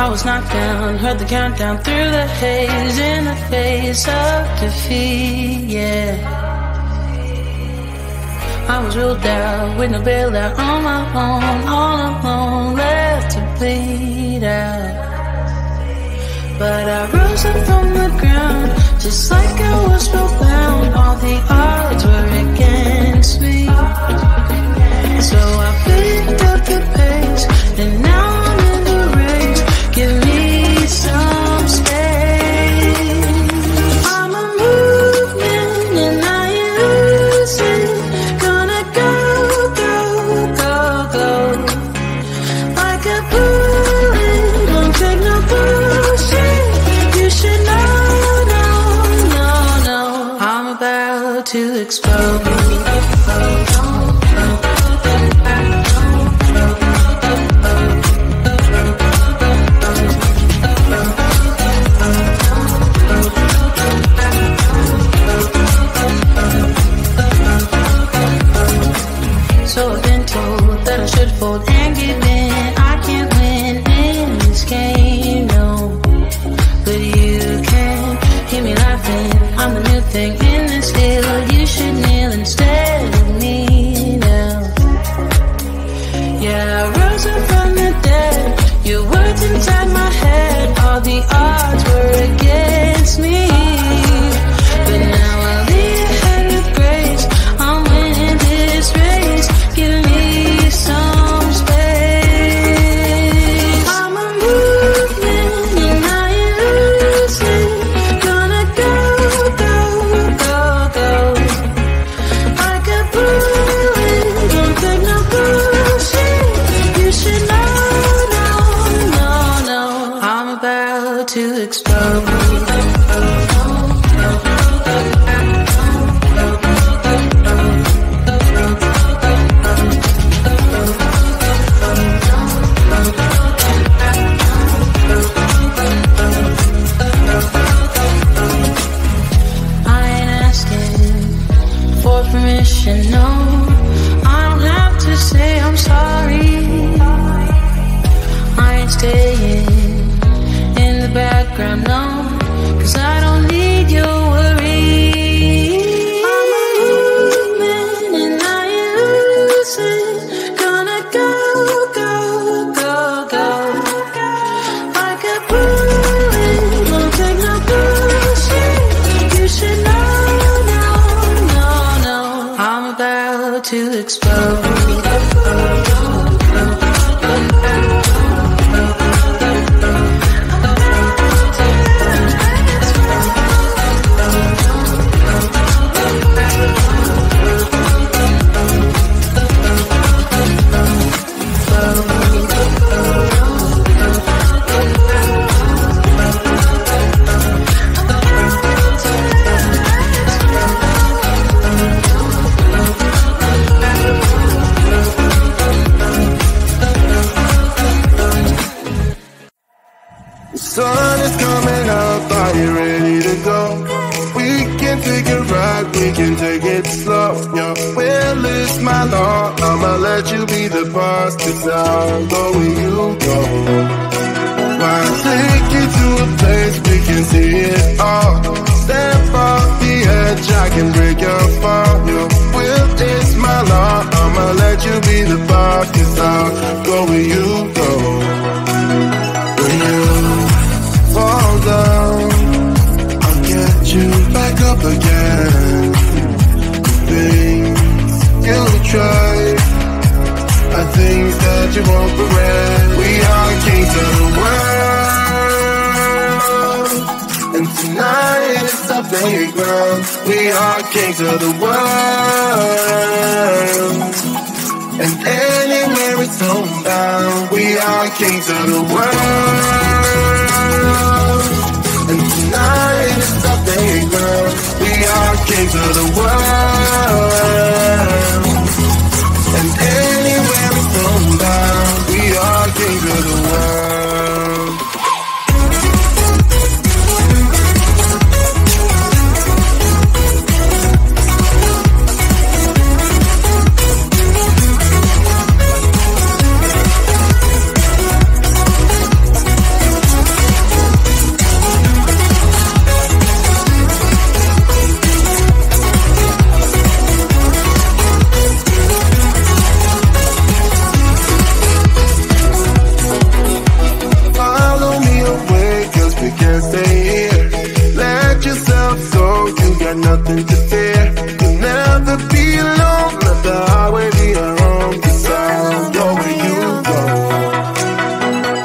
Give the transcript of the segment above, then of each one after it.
I was knocked down, heard the countdown through the haze, in the face of defeat, yeah. I was ruled out, with no bailout, on my own, all alone, left to bleed out. But I rose up from the ground, just like I was spellbound. All the odds were against me, so I picked up the pace, and now I'm in the race. Give me some space. I'm a movement and I use it. Gonna go, go, go, go. Like a bullet, won't take no bullshit. You should know, no, no, no. I'm about to explode. So I've been told that I should fold and give in. I can't win in this game, no. But you can hear me laughing. I'm the new thing in this field. You should kneel instead of me now. Yeah, I rose up from the dead. Your words inside my head. All the odds were against me, but now I'll lead ahead with grace. I'm winning this race. Give me some space. I'm a movement and I use it. Gonna go, go, go, go. Like a bullet, don't take no bullshit. You should know, no, no, no. I'm about to explode. Permission, no, I don't have to say I'm sorry. I ain't staying in the background, no, 'cause I don't need your worry. I'm a movement and I use it. Gonna go, go, go, go. Like a bullet, won't take no bullshit. You should know. I'm about to explode. Sun is coming up, are you ready to go? We can take it right, we can take it slow. Your will is my law, I'ma let you be the boss, 'cause I'll go where you go. I'll take you to a place we can see it all. Step off the edge, I can break your fall. Your will is my law, I'ma let you be the boss, 'cause I'll go where you go. When you fall down, I'll get you back up again. Things you try are things that you won't regret. We are kings of the world, and tonight it's our playground. We are kings of the world, and anywhere it's homebound. We are kings of the world, and tonight it's our playground. We are kings of the world, and anywhere it's homebound. We are kings of the world. got nothing to fear. You'll never be alone, let the highway be our home, 'cause I'll go where you go.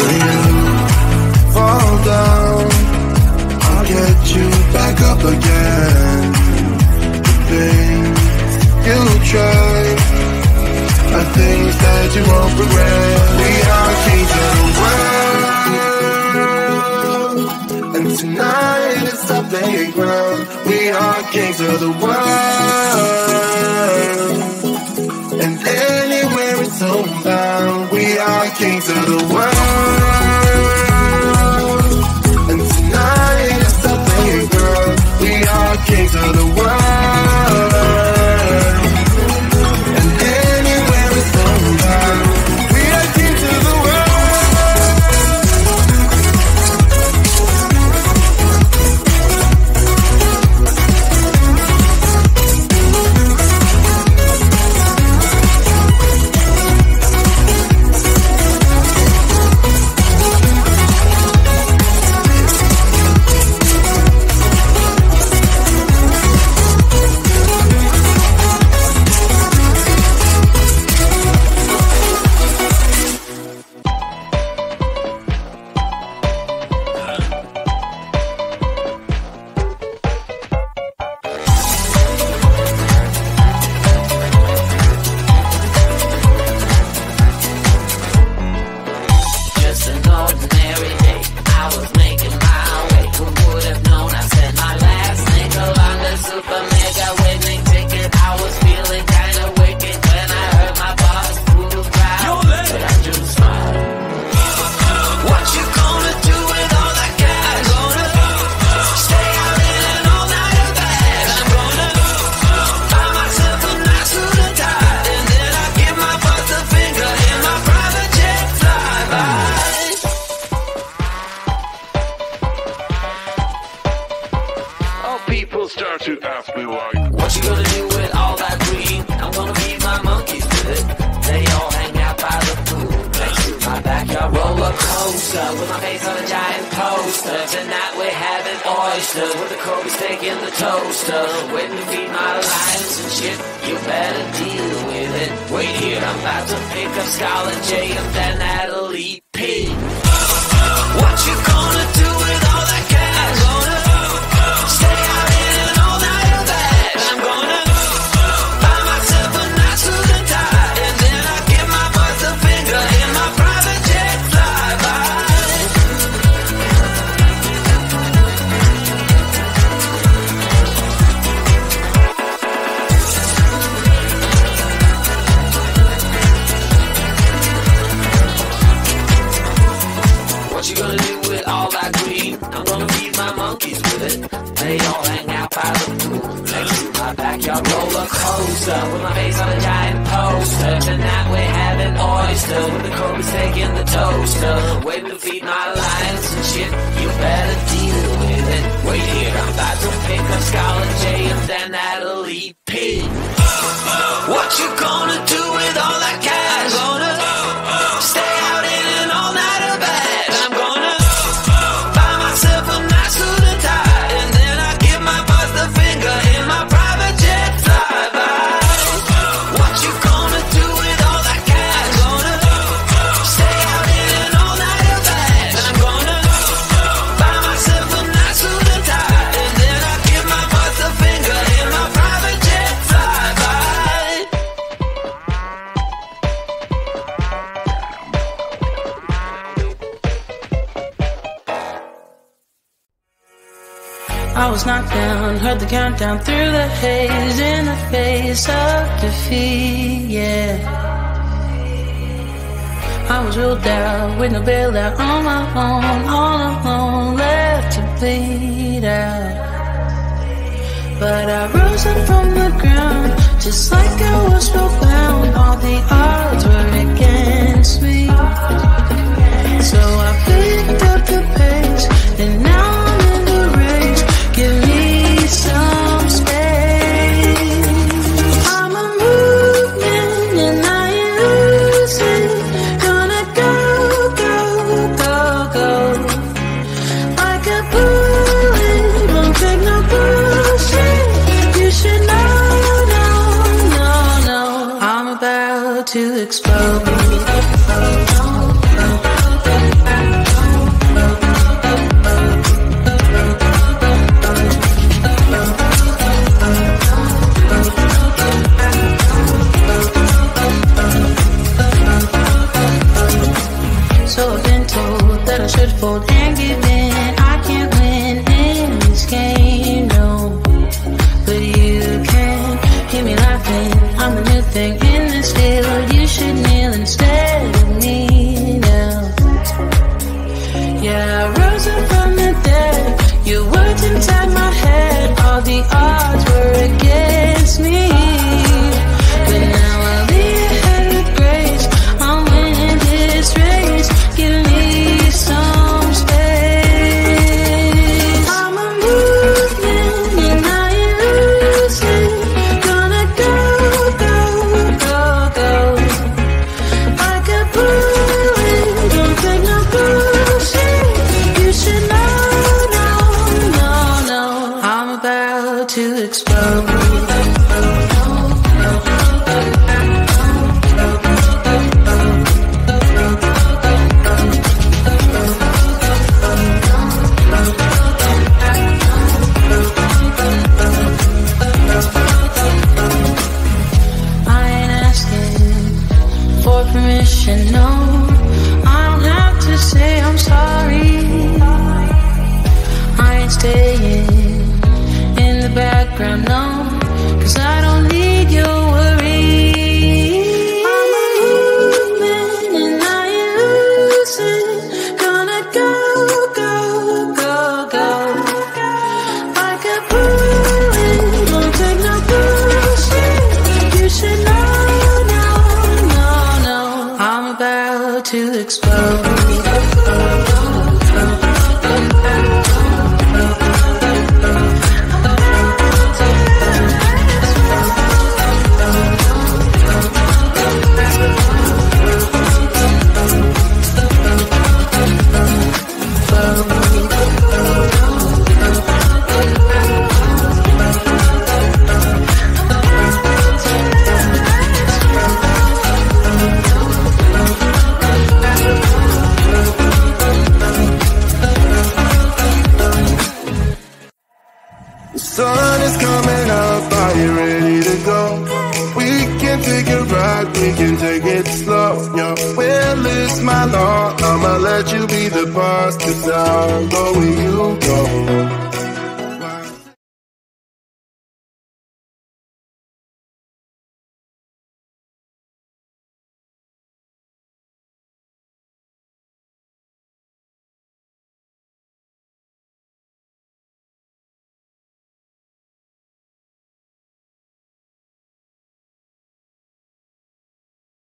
When you fall down, I'll get you back up again. The things you try are things that you won't regret. We are kings of the world, and tonight is our playground. We are kings of the world, and anywhere it's homebound. We are kings of the world, and tonight is our playground. We are kings of the world. I was knocked down, heard the countdown through the haze, in the face of defeat, yeah. I was ruled out, with no bailout, on my own, all alone, left to bleed out. But I rose up from the ground, just like I was spellbound. All the odds were against me, so I picked up the pace, and now I'm in the race. Give me some space. I'm a movement and I ain't losing. Gonna go, go, go, go. Like a bullet, won't take no bullshit. to explode. So I've been told that I should fold and give in. I can't win in this game, no. But you can hear me laughing. I'm the new thing in this field. You should kneel instead of me now. Yeah, I rose up from the dead. Your words inside my head. All the odds were against me. But now I'll be ahead with grace. I'm winning this race. Give me some space. I'm a movement and I ain't losing. Gonna go, go, go, go. Like a bullet, don't take no bullshit. You should know, no, no, no. I'm about to explode. Permission, no. I don't have to say I'm sorry. I ain't staying in the background, no. Cause I don't need your worry. I'm a movement and I ain't losing. Gonna go, go, go, go. Like a bullet, don't take no bullshit. You should know. I'm about to explode. Sun is coming up, are you ready to go? We can take a ride, we can take it slow. Your will is my law, I'ma let you be the boss. 'Cause I'll go where you go.